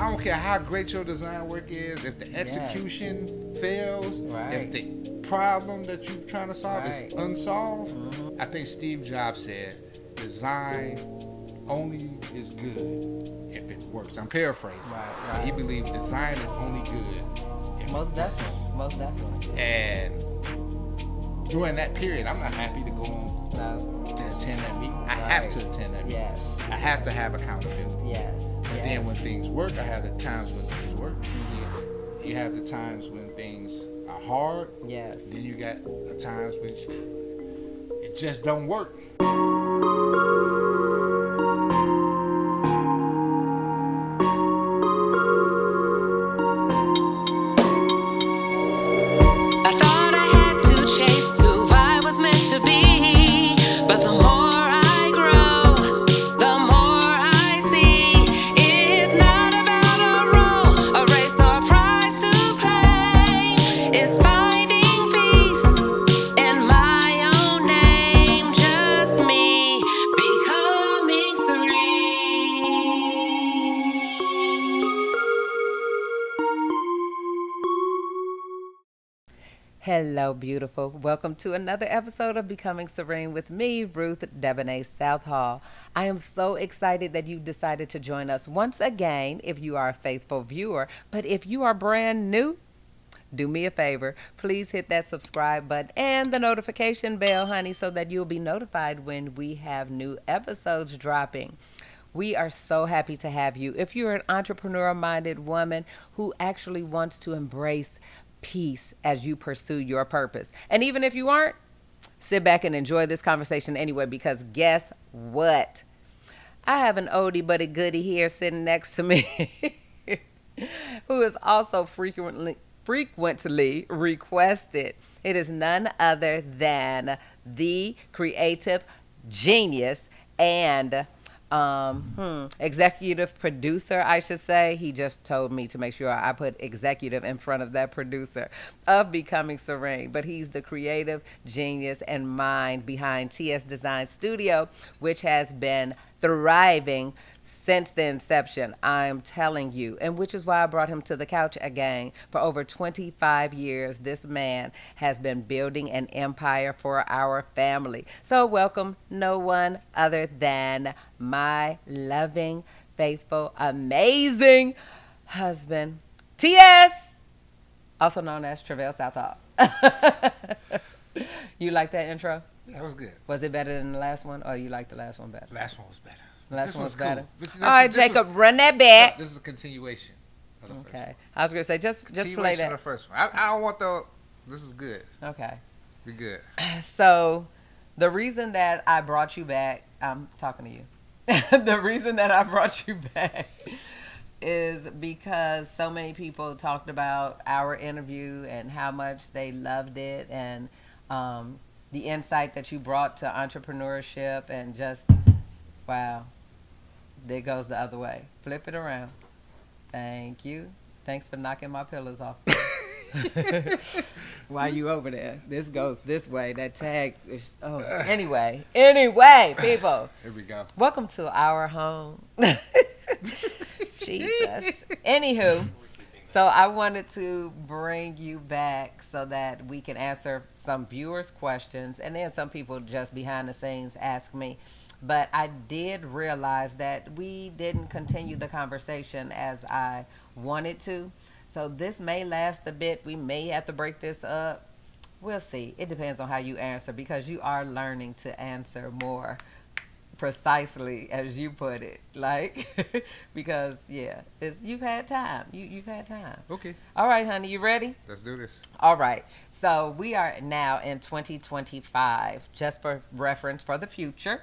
I don't care how great your design work is. If the execution fails, if the problem that you're trying to solve is unsolved, I think Steve Jobs said, "Design only is good if it works." I'm paraphrasing. He believes design is only good if Most it definitely. works. Most definitely. And during that period, I'm not happy to go on to attend that meeting. I have to attend that meeting. Yes. I have to have accountability. Yes. But then when things work, I have the times when things work. You have the times when things are hard. Yes. Then you got the times when it just don't work. I thought I had to chase who I was meant to be, but the more I grow, the more I see it's not about a role, a race or prize to play. It's finding peace in my own name, just me becoming serene. Hello, beautiful. Welcome to another episode of Becoming Serene with me, Ruth Southall. I am so excited that you decided to join us once again if you are a faithful viewer. But if you are brand new, do me a favor. Please hit that subscribe button and the notification bell, honey, so that you'll be notified when we have new episodes dropping. We are so happy to have you. If you're an entrepreneur-minded woman who actually wants to embrace peace as you pursue your purpose. And even if you aren't, sit back and enjoy this conversation anyway, because guess what? I have an oldie but a goodie here sitting next to me who is also frequently requested. It is none other than the creative genius and executive producer, I should say. He just told me to make sure I put executive in front of that producer of Becoming Serene. But he's the creative genius and mind behind TS Design Studio, which has been thriving since the inception, I'm telling you, and which is why I brought him to the couch again. For over 25 years, this man has been building an empire for our family. So welcome no one other than my loving, faithful, amazing husband, TS, also known as Trevell Southall. You like that intro? That was good. Was it better than the last one, or you like the last one better? Last one was better. Last one was better. Cool. All right, Jacob, run that back. This is a continuation of the first one. I was going to say, just play that. Of the first one. I don't want the... This is good. Okay. You're good. So, the reason that I brought you back... I'm talking to you. The reason that I brought you back is because so many people talked about our interview and how much they loved it, and the insight that you brought to entrepreneurship, and just, wow. There goes the other way. Flip it around. Thank you. Thanks for knocking my pillows off. While you over there. This goes this way. That tag is, Anyway, people. Here we go. Welcome to our home. Jesus. Anywho, so I wanted to bring you back so that we can answer some viewers' questions, and then some people just behind the scenes ask me. But I did realize that we didn't continue the conversation as I wanted to. So this may last a bit. We may have to break this up. We'll see. It depends on how you answer, because you are learning to answer more precisely, as you put it. Like, because, you've had time. You've had time. Okay. All right, honey, you ready? Let's do this. All right. So we are now in 2025, just for reference for the future.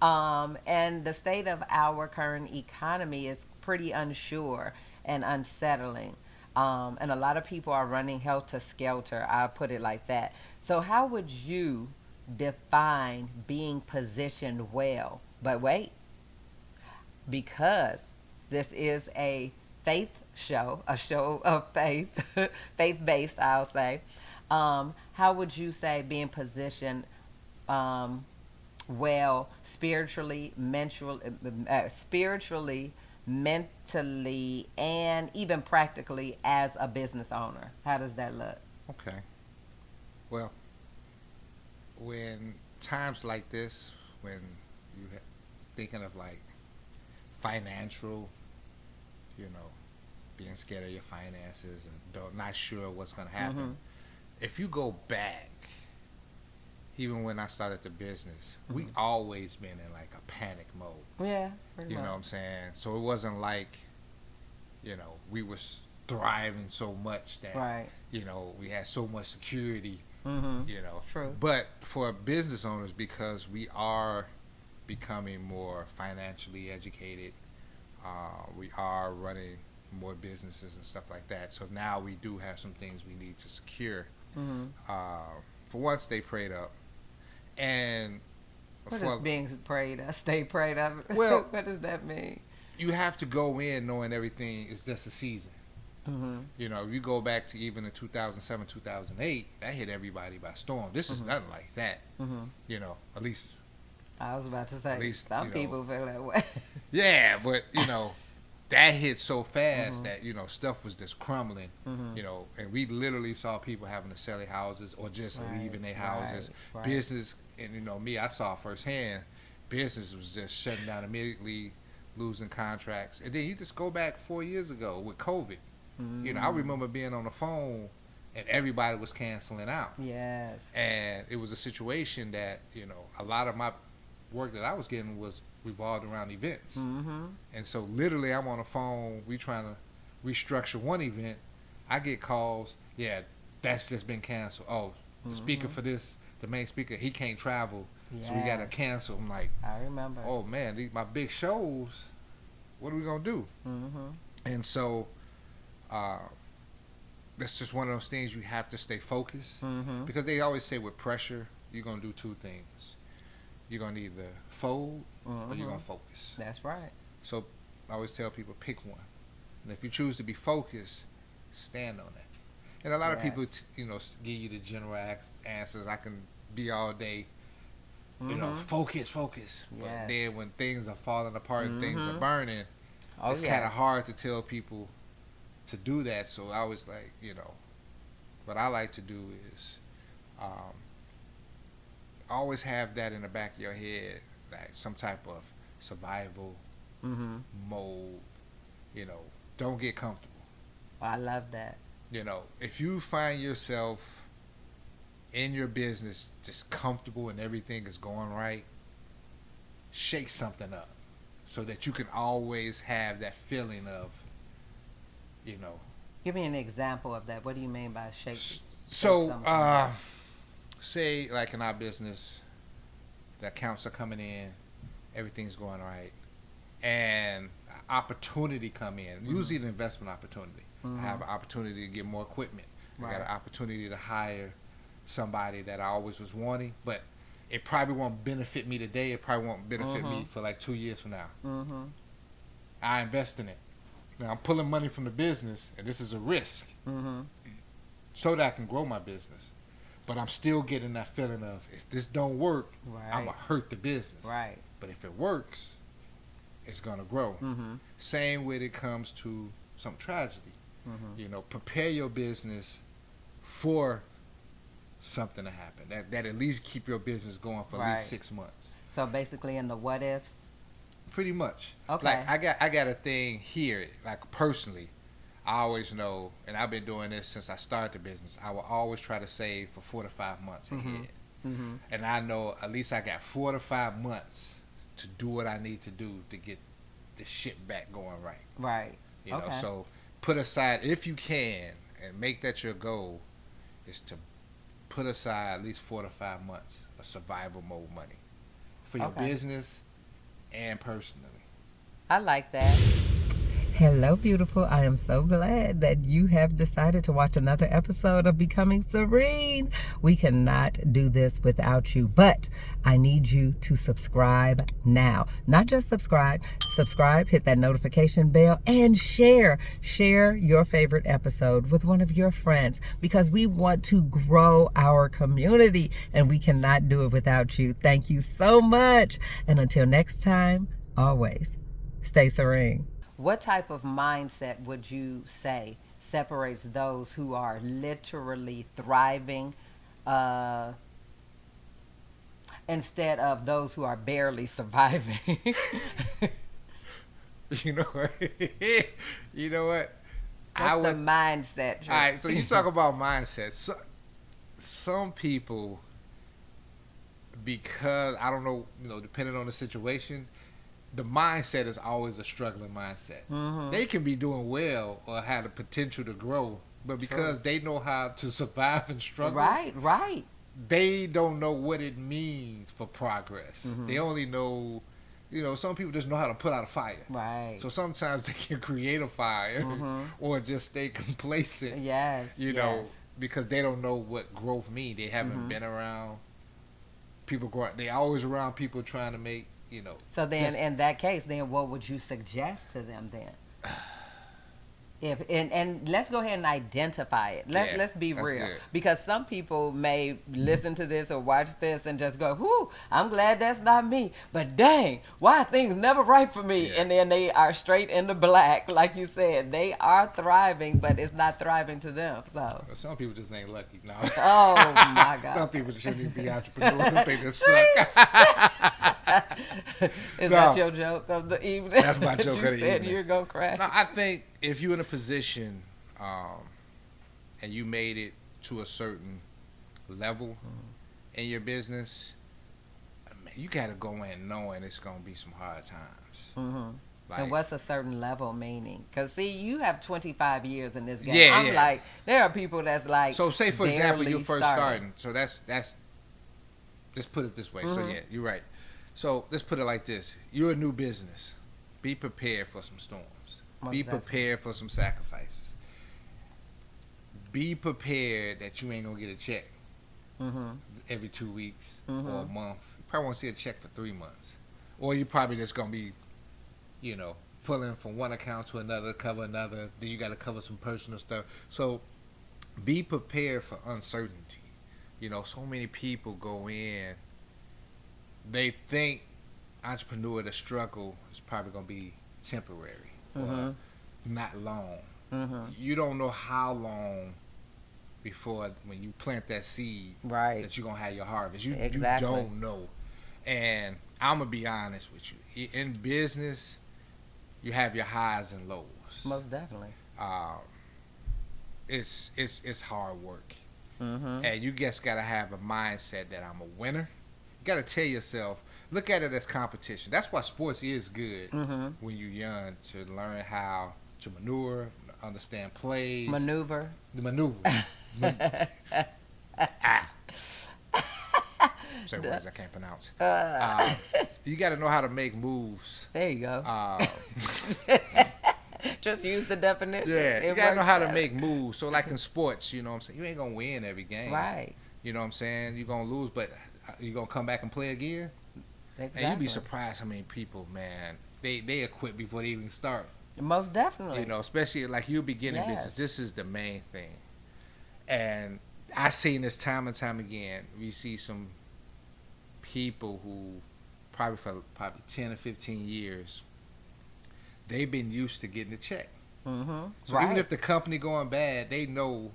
And the state of our current economy is pretty unsure and unsettling. And a lot of people are running helter-skelter. I'll put it like that. So how would you define being positioned well? But wait, because this is a faith show, a show of faith, faith-based, I'll say. How would you say being positioned well spiritually, mentally and even practically as a business owner? How does that look? Okay. Well, when times like this, when you thinking of like financial, being scared of your finances and not sure what's going to happen. If you go back, even when I started the business, we always been in like a panic mode. Yeah, pretty much. You know what I'm saying? So it wasn't like, we was thriving so much that, we had so much security, True. But for business owners, because we are becoming more financially educated, we are running more businesses and stuff like that. So now we do have some things we need to secure. For one, stay prayed up. And what is being prayed up? Stay prayed up. Well, what does that mean? You have to go in knowing everything is just a season. If you go back to even in 2007, 2008, that hit everybody by storm. This is nothing like that. At least I was about to say, some people feel that way. Yeah, but that hit so fast that stuff was just crumbling. And we literally saw people having to sell their houses or just leaving their houses. Right. Business, and me, I saw firsthand. Business was just shutting down immediately, losing contracts. And then you just go back 4 years ago with COVID. I remember being on the phone and everybody was canceling out. Yes. And it was a situation that a lot of my work that I was getting was revolved around events. And so literally I'm on the phone, we trying to restructure one event. I get calls, that's just been canceled. Oh, the speaker for this, the main speaker, he can't travel, so we got to cancel. I'm like, I remember. Oh man, my big shows, what are we going to do? And so that's just one of those things you have to stay focused. Because they always say with pressure, you're going to do two things. You're going to either fold or you're going to focus. That's right. So I always tell people, pick one. And if you choose to be focused, stand on that. And a lot of people, give you the general answers. I can be all day, focus. But then when things are falling apart and things are burning, it's kind of hard to tell people to do that. So I was like, what I like to do is always have that in the back of your head, like some type of survival mode. Don't get comfortable. I love that. If you find yourself in your business just comfortable and everything is going right, shake something up so that you can always have that feeling of, Give me an example of that. What do you mean by shake? So, say like in our business, the accounts are coming in, everything's going right, and opportunity come in. Usually an investment opportunity. I have an opportunity to get more equipment. I got an opportunity to hire somebody that I always was wanting, but it probably won't benefit me today. It probably won't benefit me for like 2 years from now. I invest in it. Now I'm pulling money from the business, and this is a risk, so that I can grow my business. But I'm still getting that feeling of, if this don't work, I'm going to hurt the business. Right. But if it works, it's going to grow. Same when it comes to some tragedy. Prepare your business for something to happen. That at least keep your business going for at least 6 months. So basically in the what ifs? Pretty much. Okay. Like I got a thing here, like personally, I always know, and I've been doing this since I started the business, I will always try to save for 4 to 5 months ahead. And I know at least I got 4 to 5 months to do what I need to do to get the shit back going right. Right. So put aside, if you can, and make that your goal, is to put aside at least 4 to 5 months of survival mode money for your business and personally. I like that. Hello, beautiful. I am so glad that you have decided to watch another episode of Becoming Serene. We cannot do this without you, but I need you to subscribe now. Not just subscribe, hit that notification bell, and share your favorite episode with one of your friends, because we want to grow our community and we cannot do it without you. Thank you so much. And until next time, always stay serene. what type of mindset would you say separates those who are literally thriving instead of those who are barely surviving? You know what? You know what? What's the mindset? All right, so you talk about mindset. So, some people, because I don't know, depending on the situation, the mindset is always a struggling mindset. Mm-hmm. They can be doing well or have the potential to grow, but because they know how to survive and struggle, right, they don't know what it means for progress. Mm-hmm. They only know, some people just know how to put out a fire. Right. So sometimes they can create a fire, mm-hmm. or just stay complacent. Yes. Because they don't know what growth means. They haven't mm-hmm. been around people growing. They always around people trying to make. So then, in that case, then what would you suggest to them then? And let's go ahead and identify it. Let's be real, because some people may listen to this or watch this and just go, "Whoo, I'm glad that's not me." But dang, why are things never right for me? Yeah. And then they are straight in the black, like you said. They are thriving, but it's not thriving to them. So some people just ain't lucky. No. Oh my God. Some people just shouldn't even be entrepreneurs. They just suck. Is that your joke of the evening? That's my joke of the evening. You said you're gonna crash. No, I think if you're in a position and you made it to a certain level mm-hmm. in your business, man, you got to go in knowing it's going to be some hard times. Mm-hmm. And what's a certain level meaning? Because, see, you have 25 years in this game. I'm like, there are people that's like, so say, for example, you're first starting. So that's let's put it this way. Mm-hmm. So, yeah, you're right. So let's put it like this. You're a new business. Be prepared for some storms. Be prepared for some sacrifices. Be prepared that you ain't going to get a check mm-hmm. every 2 weeks mm-hmm. or a month. You probably won't see a check for 3 months. Or you probably just going to be, pulling from one account to another, cover another. Then you got to cover some personal stuff. So be prepared for uncertainty. So many people go in, they think entrepreneur, the struggle is probably going to be temporary. Mm-hmm. Not long. Mm-hmm. You don't know how long before when you plant that seed that you're going to have your harvest. You don't know. And I'm going to be honest with you. In business, you have your highs and lows. Most definitely. It's hard work. Mm-hmm. And you just got to have a mindset that I'm a winner. You got to tell yourself, look at it as competition. That's why sports is good mm-hmm. when you're young, to learn how to maneuver, understand plays. Maneuver. The maneuver. Certain words I can't pronounce. You got to know how to make moves. There you go. Just use the definition. Yeah, you got to know how to make moves. So like in sports, you know what I'm saying? You ain't going to win every game. Right. You know what I'm saying? You're going to lose, but you're going to come back and play again? Exactly. And you'd be surprised how many people, man, they quit before they even start. Most definitely. Especially like you beginning business. This is the main thing. And I've seen this time and time again. We see some people who for 10 or 15 years, they've been used to getting a check. Mm-hmm. So even if the company going bad, they know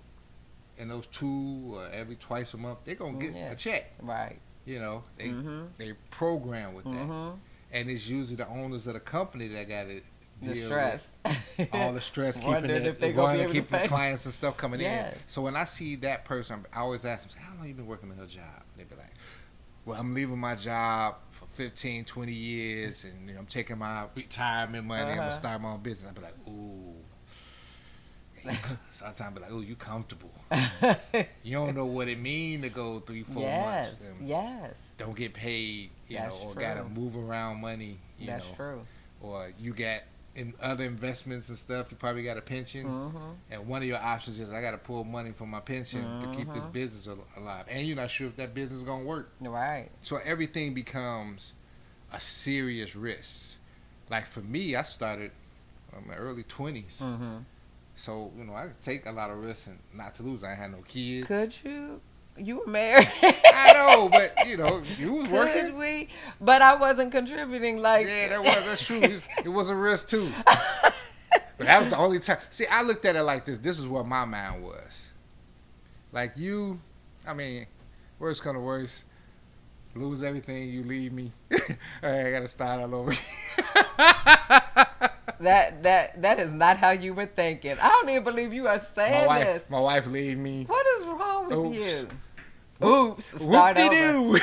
in those 2 or twice a month, they're going to get a check. Right. They program with that. Mm-hmm. And it's usually the owners of the company that got to deal with all the stress, keeping the clients and stuff coming in. So when I see that person, I always ask them, how long you been working on your job? They be like, well, I'm leaving my job for 15, 20 years, and I'm taking my retirement money. I'm going to start my own business. I be like, ooh. Sometimes I be like, ooh, you comfortable. You don't know what it mean to go 3-4 months. Don't get paid, or got to move around money. That's true. Or you got in other investments and stuff, you probably got a pension. Mm-hmm. And one of your options is, I got to pull money from my pension to keep this business alive. And you're not sure if that business is going to work. Right. So everything becomes a serious risk. Like for me, I started in my early 20s. Mm-hmm. So, I could take a lot of risks and not to lose. I ain't had no kids. Could you? You were married. I know, but you was working. Could we? But I wasn't contributing like. Yeah, that's true. It was a risk too. But that was the only time. See, I looked at it like this. This is what my mind was. Like you, I mean, worst come to worst, lose everything, you leave me. I gotta start all over. That is not how you were thinking. I don't even believe you are saying this. My wife leave me. What is wrong with Oops. you? Oops. Start over.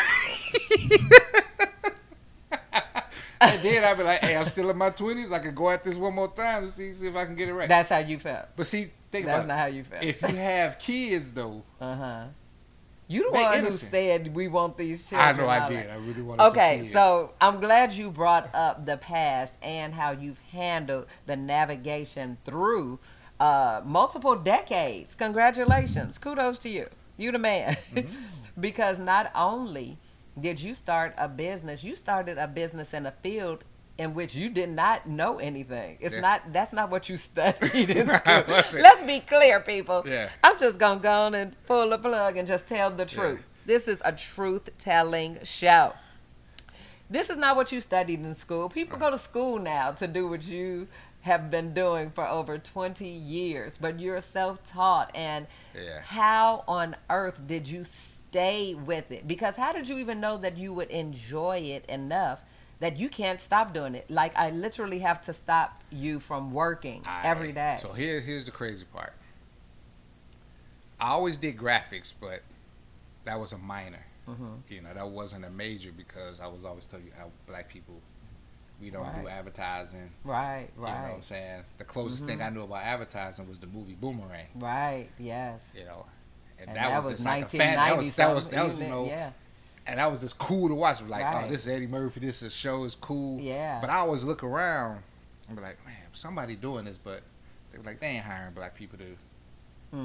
And then I'd be like, hey, I'm still in my 20s. I could go at this one more time to see if I can get it right. That's how you felt. But see, think That's about not how you felt. If you have kids, though. You the one who said we want these children. I know I did. I really wanted some kids. So I'm glad you brought up the past and how you've handled the navigation through multiple decades. Congratulations. Kudos to you. You the man. Because not only did you start a business, you started a business in a field in which you did not know anything. That's not what you studied in school. Let's be clear, people. Yeah. I'm just gonna go on and pull the plug and just tell the truth. This is a truth-telling show. This is not what you studied in school. People go to school now to do what you have been doing for over 20 years, but you're self-taught. And how on earth did you stay with it? Because how did you even know that you would enjoy it enough that you can't stop doing it? Like, I literally have to stop you from working every day. So here's the crazy part. I always did graphics, but that was a minor. That wasn't a major because I was always told you, black people, we don't do advertising. Right. You know what I'm saying? The closest thing I knew about advertising was the movie Boomerang. Right, yes. And that was just like a 1990 that was and that was just cool to watch. Like, oh, this is Eddie Murphy. This is show is cool. Yeah. But I always look around and be like, man, somebody doing this, but they were like, they ain't hiring black people to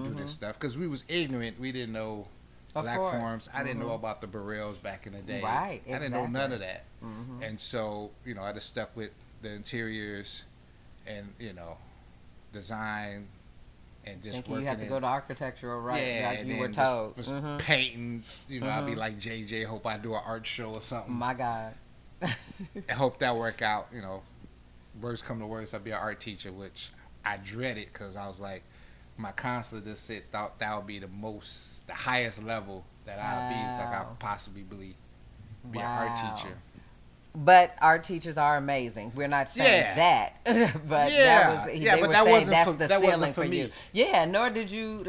do this stuff because we was ignorant. We didn't know black forms. I didn't know about the Burrells back in the day. Right. I didn't know none of that. And so I just stuck with the interiors and design. And just thinking you had to go to architectural, right? Like you were told. Was painting, I'd be like JJ, hope I do an art show or something. My God. I hope that work out, worst come to worst, I'd be an art teacher, which I dreaded because I was like, my counselor just thought that would be the highest level that I'd be, like I possibly be an art teacher. But art teachers are amazing. We're not saying that, but they were saying that's the ceiling for you. Yeah, nor did you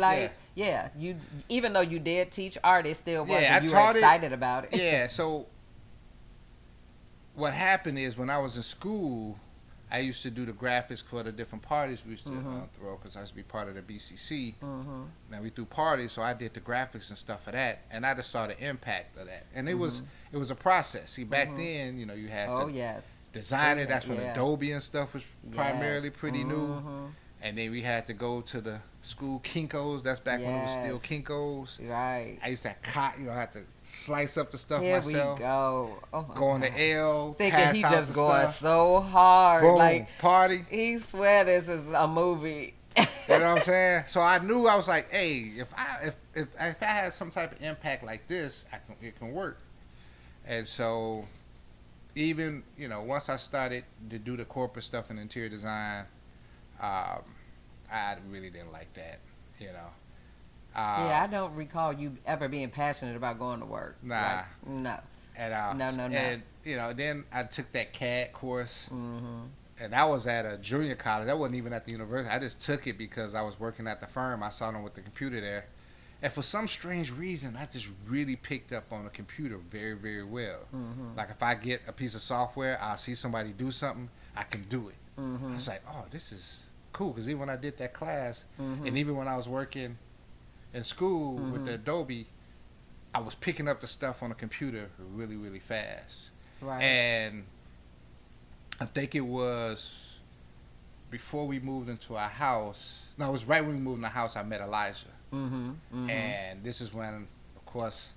you even though you did teach art, it still wasn't. You were excited about it. Yeah. So what happened is when I was in school, I used to do the graphics for the different parties we used to throw because I used to be part of the BCC. Now we threw parties, so I did the graphics and stuff for that, and I just saw the impact of that. And it was a process. See, back then, you had to design it. That's when Adobe and stuff was primarily pretty new. And then we had to go to the school Kinko's. That's back when it was still Kinko's. Right. I used to I had to slice up the stuff myself. Here we go. Going to L. Thinking he just going so hard. Boom, like party. He swear this is a movie. You know what I'm saying? So I knew, I was like, hey, if I had some type of impact like this, it can work. And so even, once I started to do the corporate stuff in interior design, I really didn't like that, I don't recall you ever being passionate about going to work. Nah. Like, no. At all. No. And, then I took that CAD course, and that was at a junior college. That wasn't even at the university. I just took it because I was working at the firm. I saw them with the computer there. And for some strange reason, I just really picked up on the computer very, very well. Like if I get a piece of software, I'll see somebody do something, I can do it. I was like, oh, this is cool. Because even when I did that class, and even when I was working in school with the Adobe, I was picking up the stuff on the computer really, really fast. Right. And I think it was before we moved into our house. No, it was right when we moved in the house I met Elijah. And this is when, of course,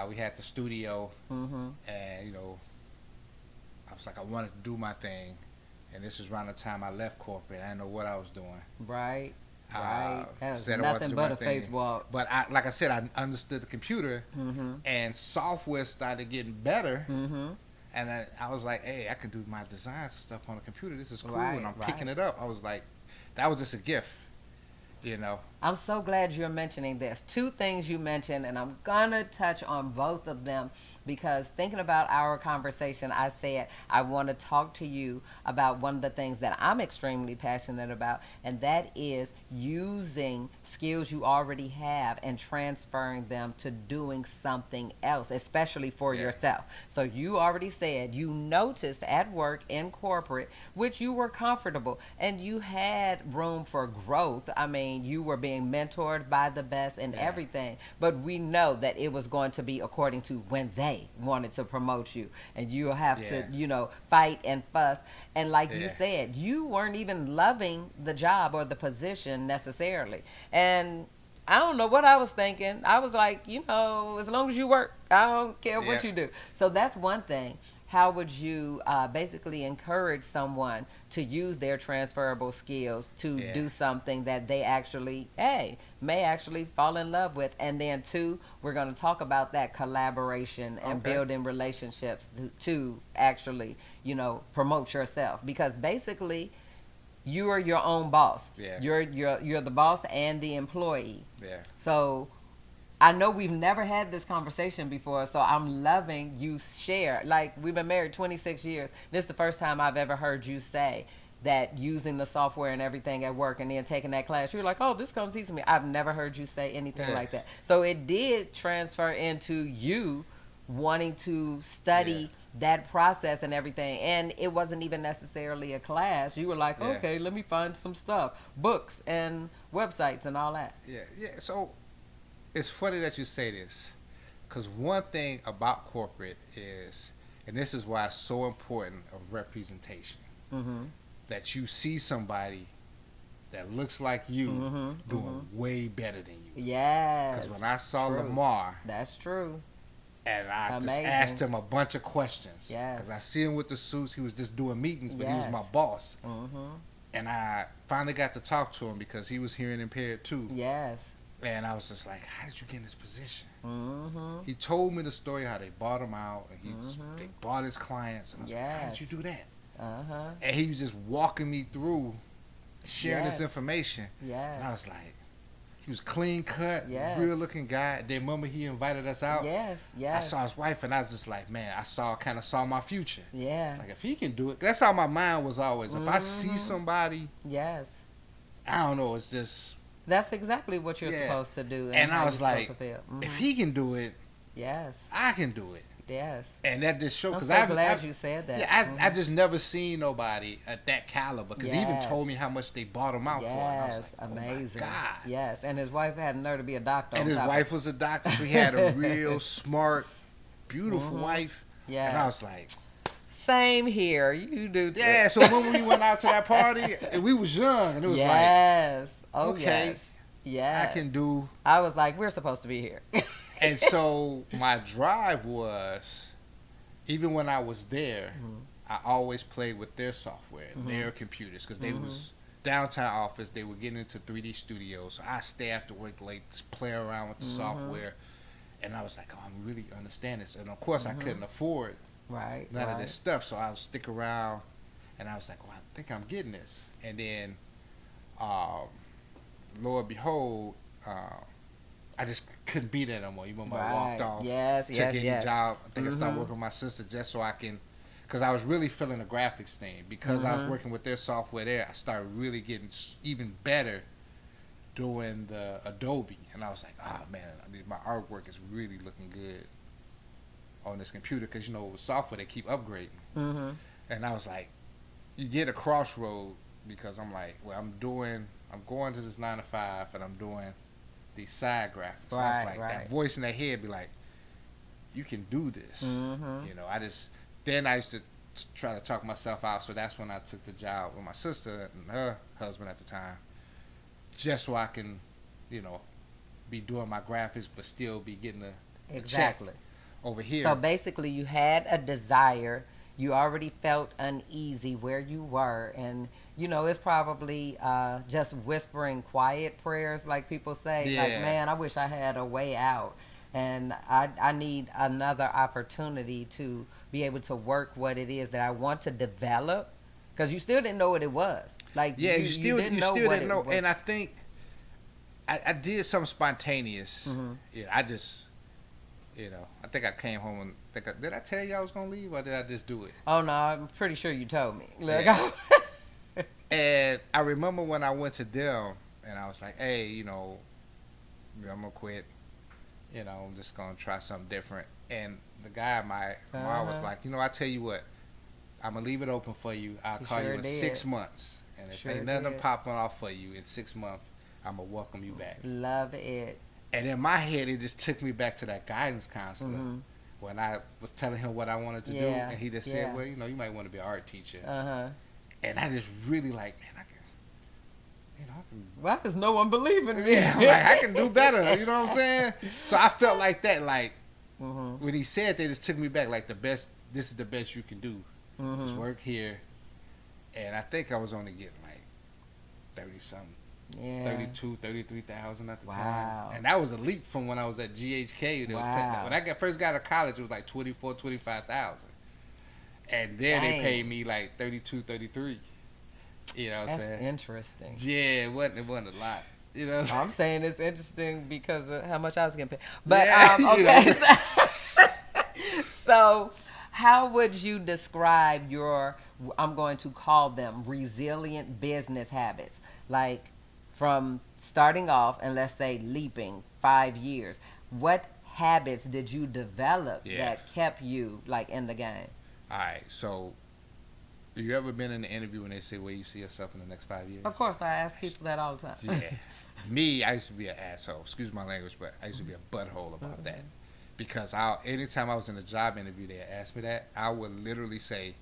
we had the studio. And, I was like, I wanted to do my thing. And this is around the time I left corporate. I didn't know what I was doing. Right. Right. That's said nothing but a faith walk. But like I said, I understood the computer, and software started getting better. And I was like, hey, I can do my design stuff on a computer. This is cool. And I'm picking it up. I was like, that was just a gift, you know. I'm so glad you're mentioning this. Two things you mentioned, and I'm going to touch on both of them because thinking about our conversation, I said I want to talk to you about one of the things that I'm extremely passionate about, and that is using skills you already have and transferring them to doing something else, especially for yourself. So you already said you noticed at work in corporate, which you were comfortable and you had room for growth. I mean, you were being mentored by the best and everything, but we know that it was going to be according to when they wanted to promote you, and you have to, you know, fight and fuss. And like you said, you weren't even loving the job or the position necessarily. And I don't know what I was thinking. I was like, you know, as long as you work, I don't care what you do. So that's one thing. How would you basically encourage someone to use their transferable skills to do something that they actually, may actually fall in love with? And then two, we're going to talk about that collaboration and building relationships to actually, you know, promote yourself. Because basically, you are your own boss. You're the boss and the employee. So I know we've never had this conversation before, so I'm loving you share. Like, we've been married 26 years. This is the first time I've ever heard you say that using the software and everything at work and then taking that class, you're like, oh, this comes easy to me. I've never heard you say anything like that. So it did transfer into you wanting to study that process and everything. And it wasn't even necessarily a class. You were like, okay, let me find some stuff, books and websites and all that. So it's funny that you say this, because one thing about corporate is, and this is why it's so important of representation, that you see somebody that looks like you doing way better than you. Because when I saw Lamar, that's true. And I just asked him a bunch of questions. Because I see him with the suits. He was just doing meetings, but he was my boss. And I finally got to talk to him because he was hearing impaired too. And I was just like, how did you get in this position? He told me the story how they bought him out, and they bought his clients. And I was like, how did you do that? And he was just walking me through sharing this information. And I was like, he was clean cut, real looking guy. Then remember he invited us out? I saw his wife, and I was just like, man, I kind of saw my future. Like, if he can do it, that's how my mind was always. If I see somebody, I don't know, it's just. That's exactly what you're supposed to do. And I was like, if he can do it, I can do it. And that just showed. I'm so glad you said that. I just never seen nobody at that caliber, because he even told me how much they bought him out for. And I was like, amazing. Oh my God. And his wife had nerve to be a doctor. And his wife was a doctor. So he had a real smart, beautiful wife. And I was like, same here. You do too. So when we went out to that party, and we was young, and it was like, okay, I can do. I was like, we're supposed to be here. And so my drive was, even when I was there, I always played with their software, their computers, because they was downtown office. They were getting into 3D studios. So I stay after work late, just play around with the software. And I was like, oh, I really understand this. And of course, I couldn't afford none of this stuff. So I would stick around, and I was like, well, I think I'm getting this. And then, lo and behold, I just couldn't be there no more. Even when I walked off, took any job. I think I started working with my sister just so I can, because I was really feeling the graphics thing. Because I was working with their software there, I started really getting even better doing the Adobe. And I was like, oh man, my artwork is really looking good on this computer, because, you know, with software, they keep upgrading. And I was like, you get a crossroad, because I'm like, well, I'm going to this 9 to 5, and I'm doing these side graphics. So I was like, that voice in their head be like, you can do this. You know, then I used to try to talk myself out. So that's when I took the job with my sister and her husband at the time, just so I can, you know, be doing my graphics, but still be getting a check over here. So basically you had a desire, you already felt uneasy where you were, and it's probably just whispering quiet prayers, like people say, like, man, I wish I had a way out, and I need another opportunity to be able to work what it is that I want to develop, because you still didn't know what it was. Like, you still didn't know. Was. And I think I did something spontaneous. I just, I think I came home and did I tell you I was gonna leave, or did I just do it? Oh no, I'm pretty sure you told me. And I remember when I went to them, and I was like, hey, I'm gonna quit. I'm just gonna try something different. And the guy, my mom was like, I tell you what, I'm gonna leave it open for you. I'll call you in 6 months, and if ain't nothing popping off for you in 6 months, I'm gonna welcome you back. Love it. And in my head, it just took me back to that guidance counselor when I was telling him what I wanted to do, and he just said, well, you might want to be an art teacher. And I just really like, man, I can. Why does no one believe in me? Yeah, like, I can do better. You know what I'm saying? So I felt like that. Like when he said that, it just took me back. Like this is the best you can do. Just work here. And I think I was only getting like 30-something. Yeah. 33,000 at the time. And that was a leap from when I was at GHK. When I first got to college, it was like 25,000. And then they paid me like 32, 33. You know what I'm saying? That's interesting. Yeah, it wasn't a lot. You know what I'm saying? It's interesting because of how much I was getting paid. But okay. So how would you describe your, I'm going to call them resilient business habits? Like from starting off and let's say leaping 5 years, what habits did you develop that kept you like in the game? All right, so you ever been in an interview when they say where you see yourself in the next 5 years? Of course, I ask people that all the time. Yeah. Me, I used to be an asshole. Excuse my language, but I used to be a butthole about that. Because anytime I was in a job interview, they asked me that, I would literally say,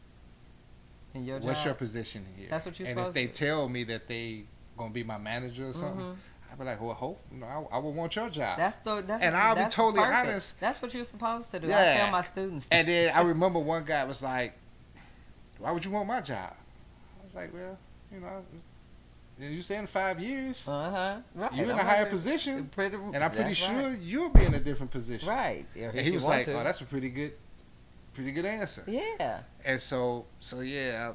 what's your position here? That's what you're supposed to. And if they tell me that they going to be my manager or something, I'd be like, well, I would want your job. I'll be totally honest. That's what you're supposed to do. Yeah. I tell my students. And then I remember one guy was like, why would you want my job? I was like, well, you say in 5 years, right. You're in a higher position, and I'm pretty sure you'll be in a different position. Right. And he was like, oh, that's a pretty good answer. Yeah. And so yeah,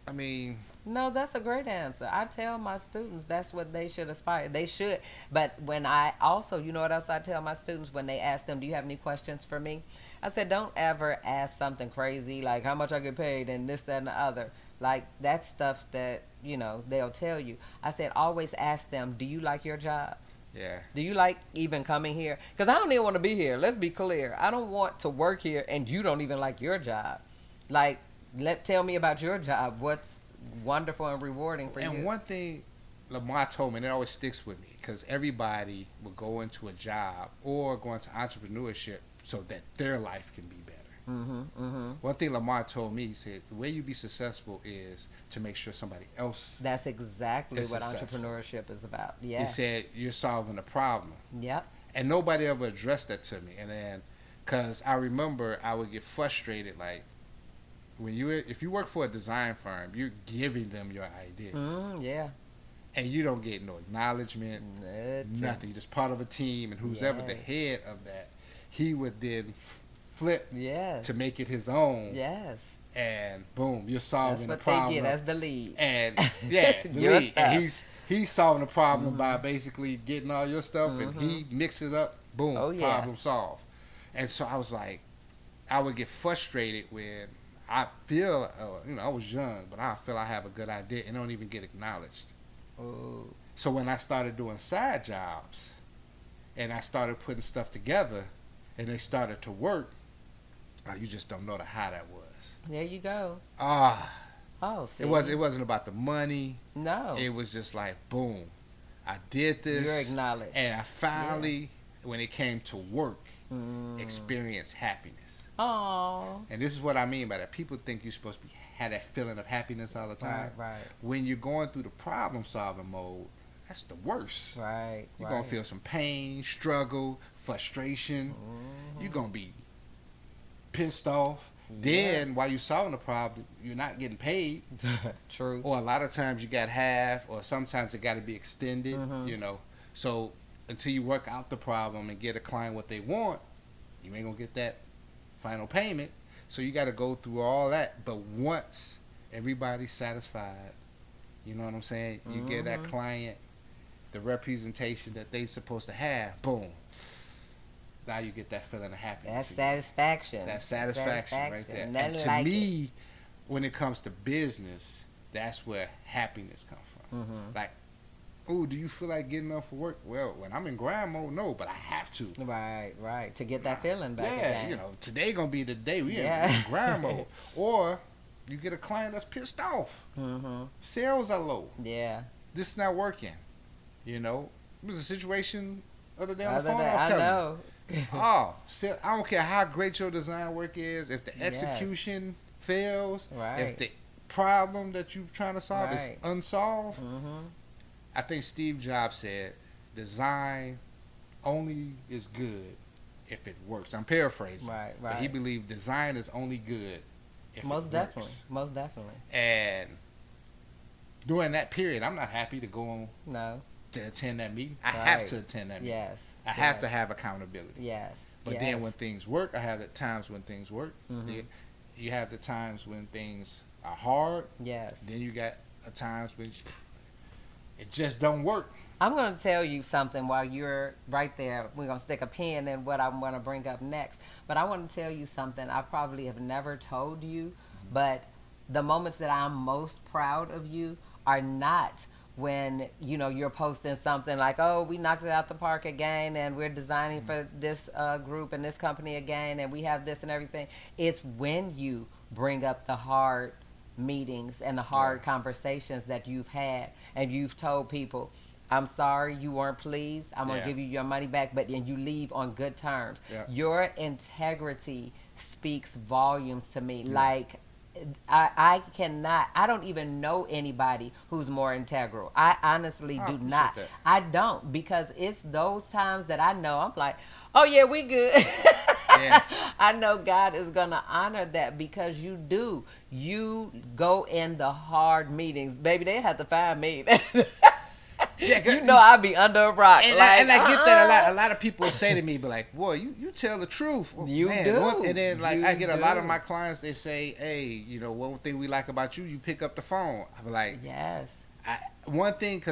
I mean. No, that's a great answer. I tell my students that's what they should aspire. They should. But when I also, you know what else I tell my students when they ask them, do you have any questions for me? I said, don't ever ask something crazy like how much I get paid and this, that, and the other. Like that's stuff that, they'll tell you. I said, always ask them, do you like your job? Yeah. Do you like even coming here? Because I don't even want to be here. Let's be clear. I don't want to work here and you don't even like your job. Like, tell me about your job. What's wonderful and rewarding for you? And one thing Lamar told me, and it always sticks with me, because everybody will go into a job or go into entrepreneurship so that their life can be better. One thing Lamar told me, he said, the way you be successful is to make sure somebody else. That's exactly what successful. Entrepreneurship is about. Yeah. He said, you're solving a problem. Yep. And nobody ever addressed that to me. And then, because I remember I would get frustrated, like, if you work for a design firm, you're giving them your ideas. Yeah. And you don't get no acknowledgement, nothing. You're just part of a team, and who's ever the head of that, he would then flip to make it his own. Yes. And boom, you're solving the problem. That's what they get as the lead. And the lead. And he's solving the problem by basically getting all your stuff, and he mixes it up. Boom, problem solved. And so I was like, I would get frustrated when I feel, I was young, but I feel I have a good idea and don't even get acknowledged. Oh. So when I started doing side jobs and I started putting stuff together and they started to work, you just don't know how that was. There you go. See. It wasn't about the money. No. It was just like, boom, I did this. You're acknowledged. And I finally, when it came to work, experienced happiness. Oh. And this is what I mean by that. People think you're supposed to have that feeling of happiness all the time. Right. When you're going through the problem-solving mode, that's the worst. Right. You're going to feel some pain, struggle, frustration. You're going to be pissed off. Then while you're solving the problem, you're not getting paid. True. Or a lot of times you got half, or sometimes it got to be extended. You know, so until you work out the problem and get a client what they want, you ain't gonna get that final payment. So you got to go through all that. But once everybody's satisfied, you know what I'm saying? You give that client the representation that they supposed to have. Boom. Now you get that feeling of happiness. That's satisfaction. That satisfaction right there. And to like me, when it comes to business, that's where happiness comes from. Like, oh, do you feel like getting up for work? Well, when I'm in grind mode, no, but I have to. Right. To get that feeling back again. You know, today gonna be the day we in grind mode. Or you get a client that's pissed off. Sales are low. Yeah. This is not working. You know, it was a situation other day on the Other phone. day, I was telling I know. you. Oh, I don't care how great your design work is. If the execution fails, if the problem that you're trying to solve is unsolved, I think Steve Jobs said, design only is good if it works. I'm paraphrasing. Right. But he believed design is only good if Most it definitely. works. Most definitely. And during that period, I'm not happy to go on to attend that meeting. I have to attend that meeting. Yes. I have to have accountability. Yes. But then when things work, I have the times when things work. You have the times when things are hard. Yes. Then you got times when it just don't work. I'm going to tell you something while you're right there. We're going to stick a pin in what I'm going to bring up next. But I want to tell you something I probably have never told you. But the moments that I'm most proud of you are not when, you know, you're posting something like, oh, we knocked it out the park again and we're designing for this group and this company again and we have this and everything. It's when you bring up the hard meetings and the hard conversations that you've had and you've told people, I'm sorry you weren't pleased. I'm going to give you your money back, but then you leave on good terms. Your integrity speaks volumes to me. Like, I don't even know anybody who's more integral. I honestly do not. I don't, because it's those times that I know I'm like, oh yeah, we good. I know God is going to honor that because you do. You go in the hard meetings. Baby, they have to find me. You know I be under a rock. And I get that a lot of people say to me, but like, boy, you tell the truth. Well, you man, do. And then like I get a lot of my clients, they say, hey, you know, one thing we like about you, you pick up the phone. I'm like, yes. One thing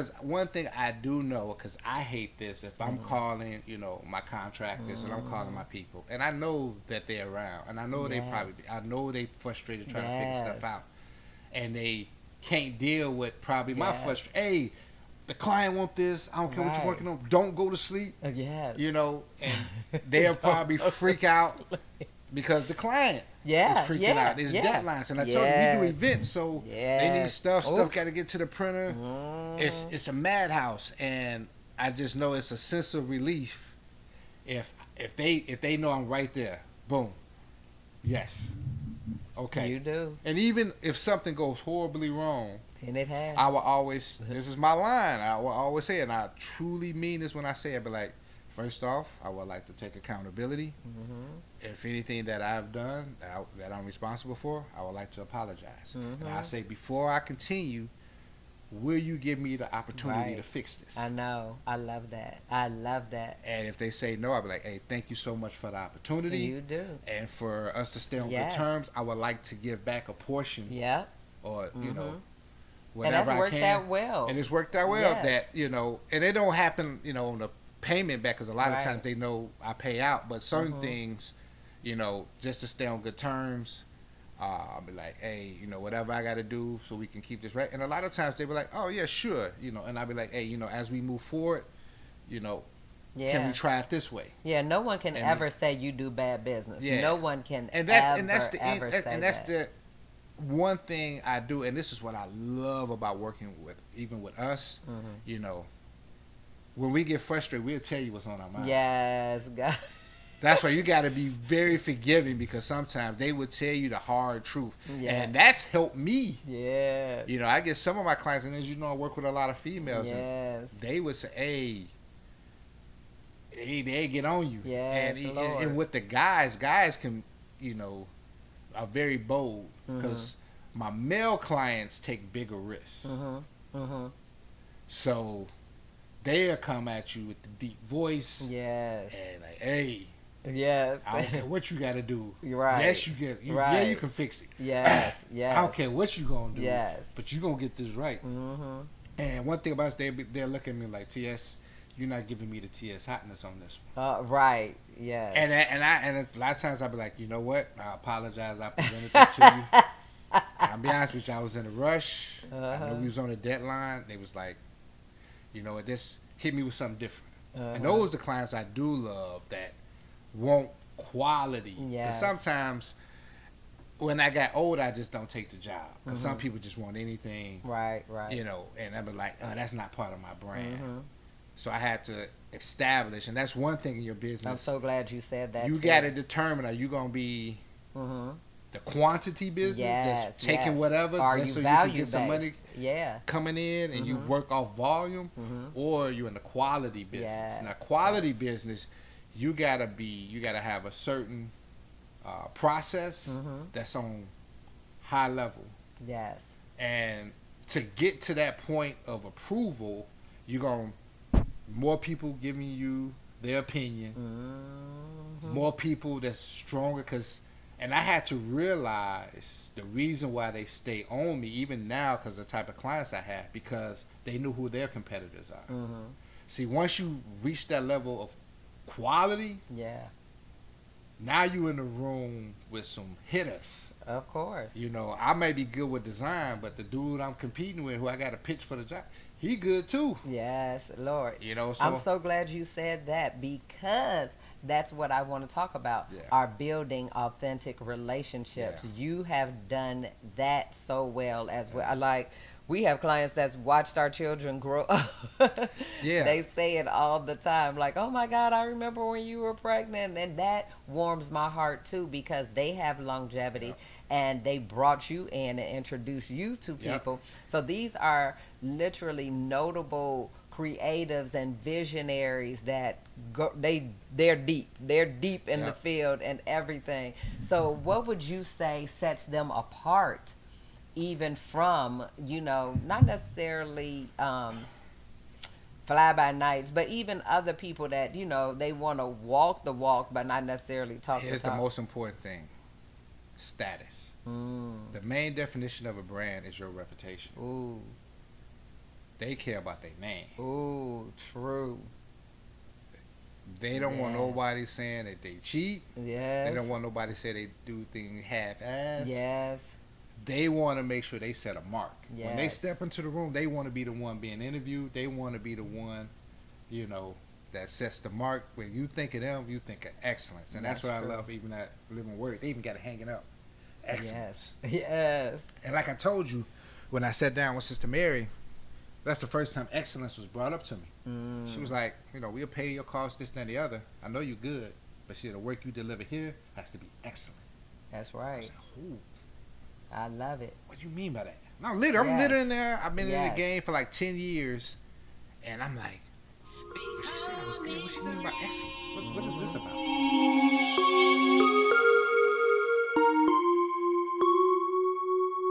I do know, because I hate this, if I'm calling, you know, my contractors and I'm calling my people, and I know that they're around, and I know I know they frustrated trying to figure stuff out, and they can't deal with probably my frustration. Hey, the client want this. I don't care what you're working on. Don't go to sleep. Yes. You know, and they'll probably freak out because the client is freaking out. There's deadlines. And I told you, we do events, so they need stuff. Stuff got to get to the printer. It's a madhouse. And I just know it's a sense of relief if they know I'm right there. Boom. Yes. Okay. You do. And even if something goes horribly wrong, and it has. I will always, this is my line, I will always say it, and I truly mean this when I say it, but like, first off, I would like to take accountability. If anything that I've done that I'm responsible for, I would like to apologize. And I say, before I continue, will you give me the opportunity to fix this? I know. I love that. I love that. And if they say no, I'll be like, hey, thank you so much for the opportunity. You do. And for us to stay on good terms, I would like to give back a portion. Yeah. Or, you know, and that's worked out well. And it's worked out well that, you know, and it don't happen, you know, on the payment back, because a lot of times they know I pay out, but certain things, you know, just to stay on good terms, I'll be like, hey, you know, whatever I got to do so we can keep this right. And a lot of times they be like, oh yeah, sure, you know, and I'll be like, hey, you know, as we move forward, you know, can we try it this way? Yeah, no one can ever say you do bad business. No one can and that's the one thing I do, and this is what I love about working with, even with us, you know, when we get frustrated, we'll tell you what's on our mind. Yes, God. That's why you got to be very forgiving, because sometimes they would tell you the hard truth. And that's helped me. Yeah. You know, I get some of my clients, and as you know, I work with a lot of females. Yes. And they would say, hey, they get on you. Yes, and with the guys can, you know, are very bold because my male clients take bigger risks. So they'll come at you with the deep voice. Yes. And like, hey. Yes. I don't care what you got to do. Right. Yes, you get. Yeah, you can fix it. Yes. Yes. I don't care what you gonna do. Yes. But you gonna get this right. And one thing about it, they're looking at me like, TS, you're not giving me the TS hotness on this one. Right. Yes. And it's a lot of times I'll be like, you know what? I apologize. I presented that to you. I'll be honest with you. I was in a rush. I know we was on a deadline. They was like, you know what? This hit me with something different. And those are the clients I do love that want quality. Yes. Because sometimes when I got old, I just don't take the job. Because some people just want anything. Right. You know, and I'd be like, oh, that's not part of my brand. So I had to establish, and that's one thing in your business. I'm so glad you said that. You got to determine, are you going to be the quantity business, just taking whatever, just so you can get some money coming in and you work off volume, or you in the quality business. Now, quality business, you gotta have a certain process that's on high level. Yes. And to get to that point of approval, you're gonna more people giving you their opinion, more people that's stronger. And I had to realize the reason why they stay on me, even now, because the type of clients I have, because they knew who their competitors are. See, once you reach that level of quality, now you in the room with some hitters. Of course. You know, I may be good with design, but the dude I'm competing with, who I got to pitch for the job, he good too. Yes, Lord. You know, so I'm so glad you said that, because that's what I want to talk about. Are building authentic relationships. You have done that so well as well. Like, we have clients that's watched our children grow up. They say it all the time. Like, oh my God, I remember when you were pregnant. And that warms my heart too, because they have longevity and they brought you in and introduced you to people. So these are literally notable creatives and visionaries that they're deep. They're deep in the field and everything. So what would you say sets them apart, even from, you know, not necessarily fly-by-nights, but even other people that, you know, they want to walk the walk but not necessarily talk the talk? Here's the most important thing. Status. The main definition of a brand is your reputation. Ooh. They care about their name. Ooh, true. They don't want nobody saying that they cheat. Yes. They don't want nobody say they do things half-assed. Yes. They want to make sure they set a mark. Yes. When they step into the room, they want to be the one being interviewed. They want to be the one, you know, that sets the mark. When you think of them, you think of excellence. And that's what I love, even that living word. They even got to hang it up. Excellence. Yes. And like I told you, when I sat down with Sister Mary, that's the first time excellence was brought up to me. She was like, you know, we'll pay your costs, this, and the other. I know you're good, but see, the work you deliver here has to be excellent. That's right. I was like, ooh. I love it. What do you mean by that? No, I'm literally in there. I've been in the game for like 10 years, and I'm like, she said I was good. What she mean by excellence? What is this about?